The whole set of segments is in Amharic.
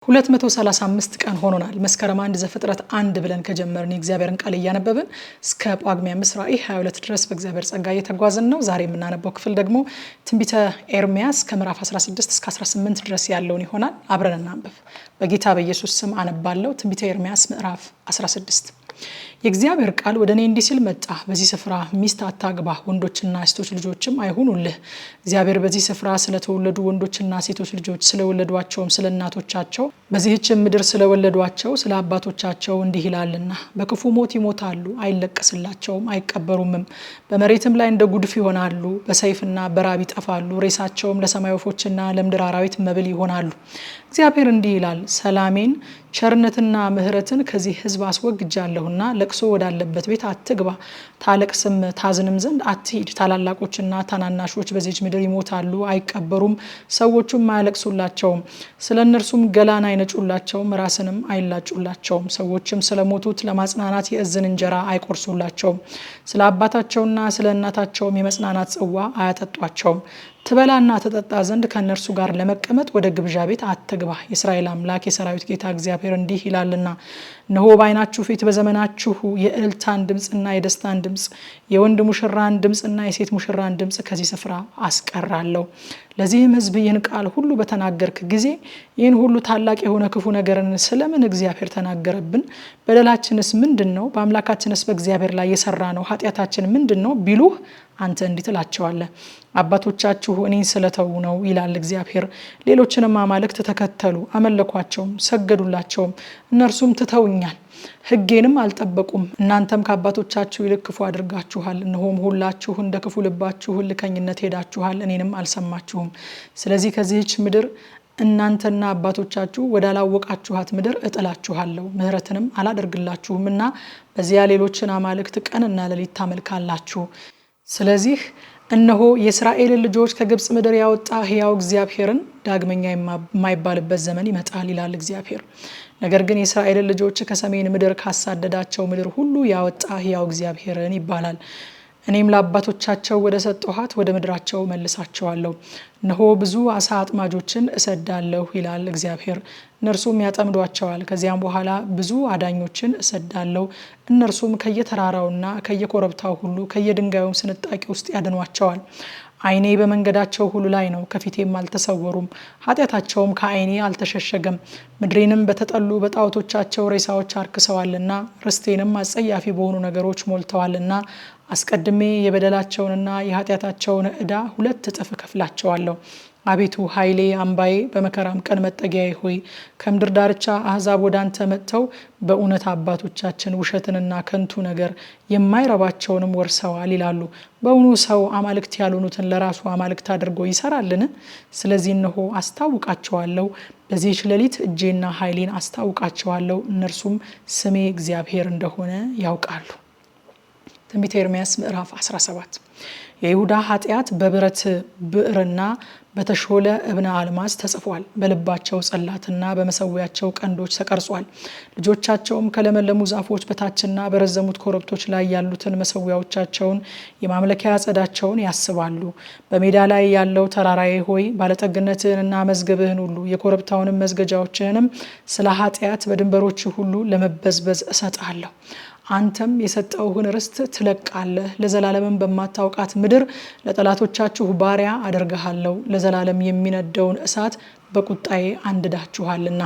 235 ቀን ሆኖናል መስከረም 1 ዘፍጥረት 1 ብለን ከጀመርን የእግዚአብሔርን ቃል እያነበብን እስከ ጳጉሜ 5 ራዕይ 22 ድረስ በእግዚአብሔር ጸጋ እየተጓዝን ነው። ዛሬ የምናነበው ክፍል ደግሞ ትንቢተ ኤርምያስ ከምዕራፍ 16 እስከ 18 ድረስ ያለውን ይሆናል። አብረን እናንብብ። በጌታ በኢየሱስ ስም አነባለሁ። ትንቢተ ኤርምያስ ምዕራፍ 16 የእግዚአብሔር ቃል ወደ እኔ እንዲህ ሲል መጣ። በዚህ ስፍራ ሚስት አታግባ፣ ወንዶችና ሴቶች ልጆችም አይሁኑልህ። እግዚአብሔር በዚህ ስፍራ ስለተወለዱ ወንዶችና ሴቶች ልጆች ስለወለዷቸውም ስለ እናቶቻቸው በዚህች ምድር ስለወለዷቸው ስለ አባቶቻቸው እንዲህ ይላልና በክፉ ሞት ይሞታሉ፣ አይለቀስላቸውም፣ አይቀበሩምም። በመሬትም ላይ እንደ ጉድፍ ይሆናሉ፣ በሰይፍና በራብ ይጠፋሉ። ሬሳቸውም ለሰማይ ወፎችና ለምድር አራዊት መብል ይሆናሉ። እግዚአብሔር እንዲህ ይላል፣ ሰላሜን ቸርነትና ምሕረትን ከዚህ ሕዝብ አስወግጃለሁና ለቅሶ ወዳለበት ቤት አትግባ፣ ታለቅስም ታዝንም ዘንድ አትሂድ። ታላላቆችና ታናናሾች በዚህች ምድር ይሞታሉ፣ አይቀበሩም፣ ሰዎቹም አያለቅሱላቸውም። ስለ እነርሱም ገላን አይነጩላቸውም፣ ራስንም አይላጩላቸውም። ሰዎችም ስለሞቱት ለማጽናናት የእዝን እንጀራ አይቆርሱላቸውም። ስለ አባታቸውና ስለ እናታቸውም የመጽናናት ጽዋ አያጠጧቸውም። ትበላና ተጠጣ ዘንድ ከነርሱ ጋር ለመቀመጥ ወደ ግብዣ ቤት አትግባ። የእስራኤል አምላክ የሰራዊት ጌታ እግዚአብሔር እንዲህ ይላልና እነሆ በዓይናችሁ ፊት በዘመናችሁ የእልልታን ድምጽና የደስታን ድምጽ፣ የወንድ ሙሽራን ድምጽና የሴት ሙሽራን ድምጽ ከዚህ ስፍራ አስቀራለሁ። ለዚህም ሕዝብ ይህን ቃል ሁሉ በተናገርክ ጊዜ ይህን ሁሉ ታላቅ የሆነ ክፉ ነገርን ስለምን እግዚአብሔር ተናገረብን? በደላችንስ ምንድነው? በአምላካችንስ በእግዚአብሔር ላይ የሰራ ነው ኃጢአታችን ምንድነው ቢሉህ አንተ እንዲህ ትላቸዋለህ፣ አባቶቻችሁ እኔን ስለተው ነው ይላል እግዚአብሔር። ሌሎችንም አማልክት ተከተሉ፣ አመለኳቸውም፣ ሰገዱላቸውም። እነርሱም ትተውኛል፣ ሕጌንም አልጠበቁም። እናንተም ከአባቶቻችሁ ይልቅ ክፉ አድርጋችኋል። እነሆም ሁላችሁ እንደ ክፉ ልባችሁ እልከኝነት ሄዳችኋል፣ እኔንም አልሰማችሁም። ስለዚህ ከዚህች ምድር እናንተና አባቶቻችሁ ወዳላወቃችኋት ምድር እጥላችኋለሁ፣ ምሕረትንም አላደርግላችሁምና በዚያ ሌሎችን አማልክት ቀንና ሌሊት ታመልካላችሁ። ስለዚህ እነሆ የእስራኤልን ልጆች ከግብጽ ምድር ያወጣ ሕያው እግዚአብሔርን ዳግመኛ የማይባልበት ዘመን ይመጣል ይላል እግዚአብሔር። ነገር ግን የእስራኤልን ልጆች ከሰሜን ምድር ካሳደዳቸው ምድር ሁሉ ያወጣ ሕያው እግዚአብሔርን ይባላል። እኔም ለአባቶቻቸው ወደ ሰጠኋት ወደ ምድራቸው መልሳቸዋለሁ። እነሆ ብዙ አሳ አጥማጆችን እሰዳለሁ ይላል እግዚአብሔር፣ እነርሱም ያጠምዷቸዋል። ከዚያም በኋላ ብዙ አዳኞችን እሰዳለሁ፣ እነርሱም ከየተራራውና ከየኮረብታው ሁሉ ከየድንጋዩም ስንጣቂ ውስጥ ያድኗቸዋል። ዓይኔ በመንገዳቸው ሁሉ ላይ ነው፣ ከፊቴም አልተሰወሩም። ኃጢአታቸውም ከዓይኔ አልተሸሸገም። ምድሬንም በተጠሉ በጣዖቶቻቸው ሬሳዎች አርክሰዋልና ርስቴንም አጸያፊ በሆኑ ነገሮች ሞልተዋልና አስቀድሜ የበደላቸውንና የኃጢአታቸውን ዕዳ 2 እጥፍ እከፍላቸዋለሁ። አቤቱ ኃይሌ፣ አምባዬ፣ በመከራም ቀን መጠጊያዬ ሆይ ከምድር ዳርቻ አሕዛብ ወደ አንተ መጥተው በእውነት አባቶቻችን ውሸትንና ከንቱ ነገር የማይረባቸውንም ወርሰዋል ይላሉ። በእውኑ ሰው አማልክት ያልሆኑትን ለራሱ አማልክት አድርጎ ይሰራልን? ስለዚህ እነሆ አስታውቃቸዋለሁ፣ በዚህች ሌሊት እጄና ኃይሌን አስታውቃቸዋለሁ፣ እነርሱም ስሜ እግዚአብሔር እንደሆነ ያውቃሉ። ትንቢተ ኤርምያስ ምዕራፍ 17 የይሁዳ ኃጢአት በብረት ብዕርና በተሾለ እብነ አልማዝ ተጽፏል። በልባቸው ጸላትና በመሰዊያቸው ቀንዶች ተቀርጿል። ልጆቻቸውም ከለመለሙ ዛፎች በታችና በረዘሙት ኮረብቶች ላይ ያሉትን መሰዊያዎቻቸውን የማምለኪያ አጸዳቸውን ያስባሉ። በሜዳ ላይ ያለው ተራራዬ ሆይ ባለጠግነትህንና መዝገብህን ሁሉ የኮረብታውንም መስገጃዎችህንም ስለ ኃጢአት በድንበሮች ሁሉ ለመበዝበዝ እሰጣለሁ። አንተም የሰጠውህን ርስት ትለቃለህ። ለዘላለምን በማታውቃት ምድር ለጠላቶቻችሁ ባሪያ አደርግሃለሁ። ለዘላለም የሚነደውን እሳት በቁጣዬ አንድዳችኋልና።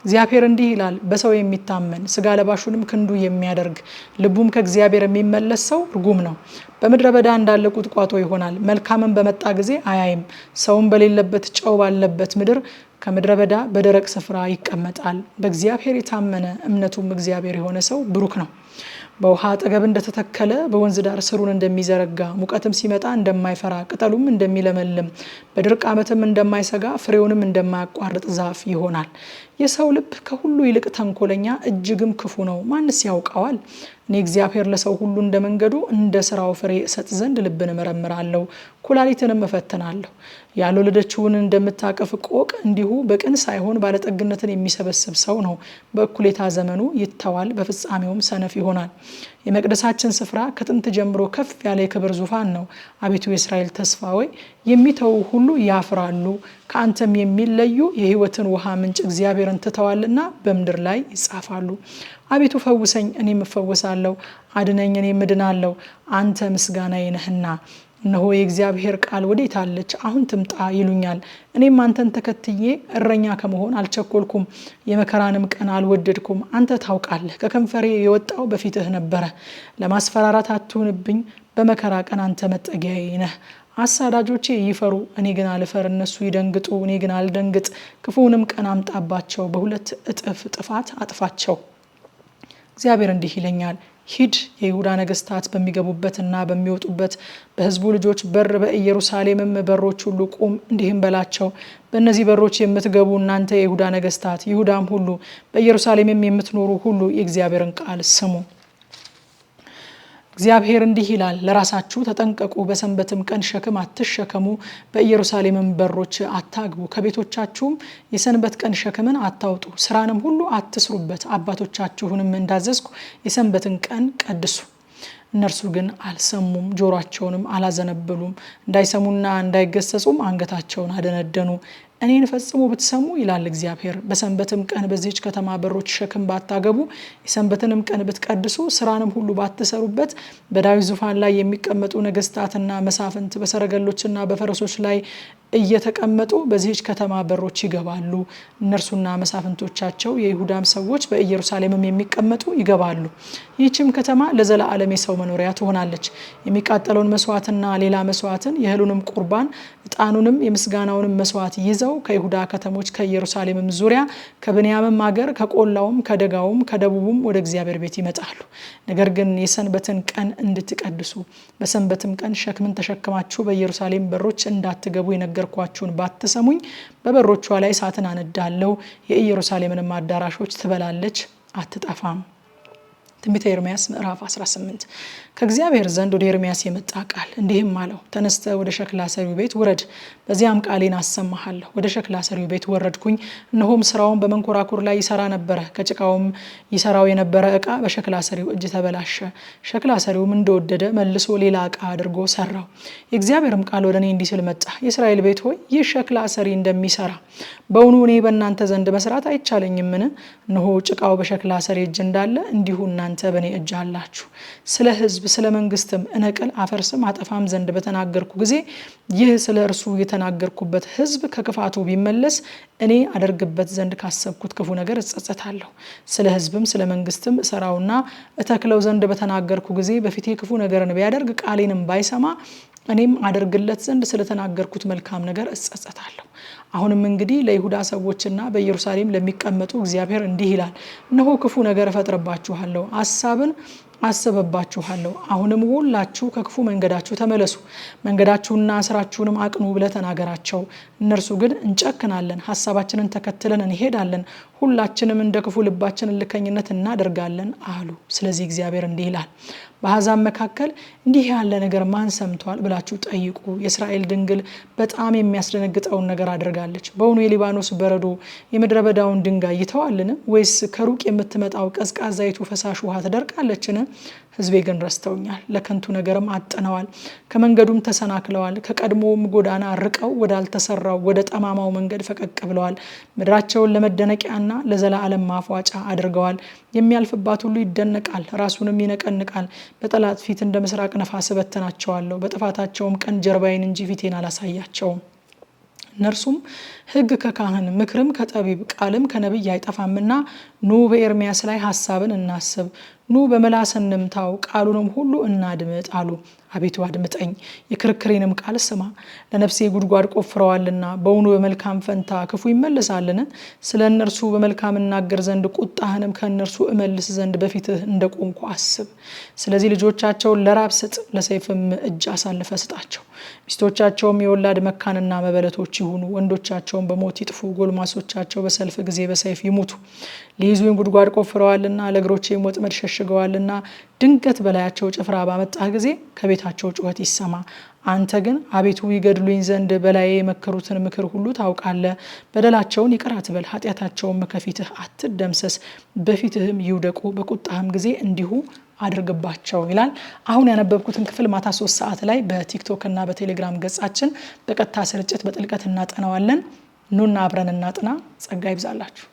እግዚአብሔር እንዲህ ይላል፣ በሰው የሚታመን ስጋ ለባሹንም ክንዱ የሚያደርግ ልቡም ከእግዚአብሔር የሚመለስ ሰው ርጉም ነው። በምድረ በዳ እንዳለ ቁጥቋጦ ይሆናል፣ መልካምን በመጣ ጊዜ አያይም። ሰውም በሌለበት ጨው ባለበት ምድር ከምድረ በዳ በደረቅ ስፍራ ይቀመጣል። በእግዚአብሔር የታመነ እምነቱም እግዚአብሔር የሆነ ሰው ብሩክ ነው። በውሃ አጠገብ እንደተተከለ በወንዝ ዳር ስሩን እንደሚዘረጋ ሙቀትም ሲመጣ እንደማይፈራ ቅጠሉም እንደሚለመልም በድርቅ ዓመትም እንደማይሰጋ ፍሬውንም እንደማያቋርጥ ዛፍ ይሆናል። የሰው ልብ ከሁሉ ይልቅ ተንኮለኛ እጅግም ክፉ ነው፣ ማንስ ያውቀዋል? እኔ እግዚአብሔር ለሰው ሁሉ እንደ መንገዱ እንደ ስራው ፍሬ እሰጥ ዘንድ ልብን እመረምራለሁ፣ ኩላሊትንም እፈትናለሁ። ያልወለደችውን እንደምታቀፍ ቆቅ እንዲሁ በቅን ሳይሆን ባለጠግነትን የሚሰበስብ ሰው ነው። በእኩሌታ ዘመኑ ይተዋል፣ በፍጻሜውም ሰነፍ ይሆናል። የመቅደሳችን ስፍራ ከጥንት ጀምሮ ከፍ ያለ የክብር ዙፋን ነው። አቤቱ የእስራኤል ተስፋ ሆይ የሚተው ሁሉ ያፍራሉ፣ ከአንተም የሚለዩ የሕይወትን ውሃ ምንጭ እግዚአብሔርን ትተዋልና በምድር ላይ ይጻፋሉ። አቤቱ ፈውሰኝ፣ እኔም እፈወሳለሁ፣ አድነኝ፣ እኔም እድናለሁ፣ አንተ ምስጋናዬ ነህና። እነሆ የእግዚአብሔር ቃል ወዴት አለች? አሁን ትምጣ ይሉኛል። እኔም አንተን ተከትዬ እረኛ ከመሆን አልቸኮልኩም፣ የመከራንም ቀን አልወደድኩም። አንተ ታውቃለህ፣ ከከንፈሬ የወጣው በፊትህ ነበረ። ለማስፈራራት አትሁንብኝ፣ በመከራ ቀን አንተ መጠጊያዬ ነህ። አሳዳጆቼ ይፈሩ፣ እኔ ግን አልፈር። እነሱ ይደንግጡ፣ እኔ ግን አልደንግጥ። ክፉውንም ቀን አምጣባቸው፣ በሁለት እጥፍ ጥፋት አጥፋቸው። እግዚአብሔር እንዲህ ይለኛል፣ ሂድ የይሁዳ ነገስታት በሚገቡበትና በሚወጡበት በሕዝቡ ልጆች በር በኢየሩሳሌምም በሮች ሁሉ ቁም፣ እንዲህም በላቸው፣ በእነዚህ በሮች የምትገቡ እናንተ የይሁዳ ነገስታት፣ ይሁዳም ሁሉ በኢየሩሳሌምም የምትኖሩ ሁሉ የእግዚአብሔርን ቃል ስሙ። እግዚአብሔር እንዲህ ይላል፣ ለራሳችሁ ተጠንቀቁ፣ በሰንበትም ቀን ሸክም አትሸከሙ፣ በኢየሩሳሌምም በሮች አታግቡ፣ ከቤቶቻችሁም የሰንበት ቀን ሸክምን አታውጡ፣ ስራንም ሁሉ አትስሩበት። አባቶቻችሁንም እንዳዘዝኩ የሰንበትን ቀን ቀድሱ። እነርሱ ግን አልሰሙም፣ ጆሮአቸውንም አላዘነበሉም። እንዳይሰሙና እንዳይገሰጹም አንገታቸውን አደነደኑ። እኔን ፈጽሞ ብትሰሙ ይላል እግዚአብሔር፣ በሰንበትም ቀን በዚህች ከተማ በሮች ሸክም ባታገቡ፣ የሰንበትንም ቀን ብትቀድሱ፣ ስራንም ሁሉ ባትሰሩበት፣ በዳዊት ዙፋን ላይ የሚቀመጡ ነገስታትና መሳፍንት በሰረገሎችና በፈረሶች ላይ እየተቀመጡ በዚህች ከተማ በሮች ይገባሉ። እነርሱና መሳፍንቶቻቸው የይሁዳም ሰዎች በኢየሩሳሌምም የሚቀመጡ ይገባሉ። ይህችም ከተማ ለዘላለም የሰው መኖሪያ ትሆናለች። የሚቃጠለውን መስዋዕትና ሌላ መስዋዕትን፣ የእህሉንም ቁርባን፣ ዕጣኑንም የምስጋናውንም መስዋዕት ይዘው ከይሁዳ ከተሞች ከኢየሩሳሌምም ዙሪያ ከብንያምም ሀገር ከቆላውም ከደጋውም ከደቡቡም ወደ እግዚአብሔር ቤት ይመጣሉ። ነገር ግን የሰንበትን ቀን እንድትቀድሱ በሰንበትም ቀን ሸክምን ተሸክማችሁ በኢየሩሳሌም በሮች እንዳትገቡ የነገርኳችሁን ባትሰሙኝ በበሮቿ ላይ እሳትን አነዳለሁ፣ የኢየሩሳሌምንም አዳራሾች ትበላለች፣ አትጠፋም። ትንቢተ ኤርምያስ ምዕራፍ 18። ከእግዚአብሔር ዘንድ ወደ ኤርምያስ የመጣ ቃል እንዲህም አለው፣ ተነስተ ወደ ሸክላ ሰሪው ቤት ውረድ፣ በዚያም ቃሌን አሰማሃለሁ። ወደ ሸክላ ሰሪው ቤት ወረድኩኝ፣ እነሆም ስራውን በመንኮራኩር ላይ ይሰራ ነበረ። ከጭቃውም ይሰራው የነበረ ዕቃ በሸክላ ሰሪው እጅ ተበላሸ። ሸክላ ሰሪውም እንደወደደ መልሶ ሌላ ዕቃ አድርጎ ሰራው። የእግዚአብሔርም ቃል ወደ እኔ እንዲህ ሲል መጣ፣ የእስራኤል ቤት ሆይ ይህ ሸክላ ሰሪ እንደሚሰራ በውኑ እኔ በእናንተ ዘንድ መስራት አይቻለኝምን? እነሆ ጭቃው በሸክላ ሰሪ እጅ እንዳለ እንዲሁ እናንተ በእኔ እጅ አላችሁ። ስለ ሕዝብ ስለ መንግስትም እነቅል አፈርስም አጠፋም ዘንድ በተናገርኩ ጊዜ ይህ ስለ እርሱ የተናገርኩበት ሕዝብ ከክፋቱ ቢመለስ እኔ አደርግበት ዘንድ ካሰብኩት ክፉ ነገር እጸጸታለሁ። ስለ ሕዝብም ስለ መንግስትም እሰራውና እተክለው ዘንድ በተናገርኩ ጊዜ በፊቴ ክፉ ነገርን ቢያደርግ ቃሌንም ባይሰማ እኔም አደርግለት ዘንድ ስለተናገርኩት መልካም ነገር እጸጸታለሁ። አሁንም እንግዲህ ለይሁዳ ሰዎችና በኢየሩሳሌም ለሚቀመጡ እግዚአብሔር እንዲህ ይላል፣ እነሆ ክፉ ነገር እፈጥርባችኋለሁ፣ ሐሳብን አስበባችኋለሁ። አሁንም ሁላችሁ ከክፉ መንገዳችሁ ተመለሱ፣ መንገዳችሁንና ስራችሁንም አቅኑ ብለህ ተናገራቸው። እነርሱ ግን እንጨክናለን፣ ሐሳባችንን ተከትለን እንሄዳለን፣ ሁላችንም እንደ ክፉ ልባችን እልከኝነት እናደርጋለን አሉ። ስለዚህ እግዚአብሔር እንዲህ ይላል፣ በአሕዛብ መካከል እንዲህ ያለ ነገር ማን ሰምቷል ብላችሁ ጠይቁ። የእስራኤል ድንግል በጣም የሚያስደነግጠውን ነገር አድርጋለች። በውኑ የሊባኖስ በረዶ የምድረ በዳውን ድንጋይ ይተዋልን? ወይስ ከሩቅ የምትመጣው ቀዝቃዛይቱ ፈሳሽ ውሃ ትደርቃለችን? ሕዝቤ ግን ረስተውኛል፣ ለከንቱ ነገርም አጥነዋል፣ ከመንገዱም ተሰናክለዋል። ከቀድሞውም ጎዳና ርቀው ወዳልተሰራው ወደ ጠማማው መንገድ ፈቀቅ ብለዋል። ምድራቸውን ለመደነቂያና ለዘላለም ማፏጫ አድርገዋል። የሚያልፍባት ሁሉ ይደነቃል፣ ራሱንም ይነቀንቃል። በጠላት ፊት እንደ ምስራቅ ነፋስ እበትናቸዋለሁ። በጥፋታቸውም ቀን ጀርባዬን እንጂ ፊቴን አላሳያቸውም። እነርሱም ሕግ ከካህን ምክርም ከጠቢብ ቃልም ከነቢይ አይጠፋምና ኑ በኤርምያስ ላይ ሐሳብን እናስብ፣ ኑ በመላስ እንምታው፣ ቃሉንም ሁሉ እናድምጥ አሉ። አቤቱ አድምጠኝ፣ የክርክሬንም ቃል ስማ። ለነፍሴ ጉድጓድ ቆፍረዋልና በውኑ በመልካም ፈንታ ክፉ ይመለሳልን? ስለ እነርሱ በመልካም እናገር ዘንድ ቁጣህንም ከእነርሱ እመልስ ዘንድ በፊትህ እንደቆምኩ አስብ። ስለዚህ ልጆቻቸውን ለራብ ስጥ፣ ለሰይፍም እጅ አሳልፈ ስጣቸው። ሚስቶቻቸውም የወላድ መካንና መበለቶች ይሁኑ፣ ወንዶቻቸውን በሞት ይጥፉ፣ ጎልማሶቻቸው በሰልፍ ጊዜ በሰይፍ ይሙቱ። ሊይዙኝ ጉድጓድ ቆፍረዋልና ለእግሮቼም ወጥመድ ሸሽገዋልና ድንገት በላያቸው ጭፍራ ባመጣህ ጊዜ ከቤታቸው ጩኸት ይሰማ። አንተ ግን አቤቱ ይገድሉኝ ዘንድ በላዬ የመከሩትን ምክር ሁሉ ታውቃለህ። በደላቸውን ይቅር አትበል፣ ኃጢአታቸውም ከፊትህ አትደምሰስ። በፊትህም ይውደቁ፣ በቁጣህም ጊዜ እንዲሁ አድርግባቸው ይላል። አሁን ያነበብኩትን ክፍል ማታ 3 ሰዓት ላይ በቲክቶክ እና በቴሌግራም ገጻችን በቀጥታ ስርጭት በጥልቀት እናጠናዋለን። ኑና አብረን እናጥና። ጸጋ ይብዛላችሁ።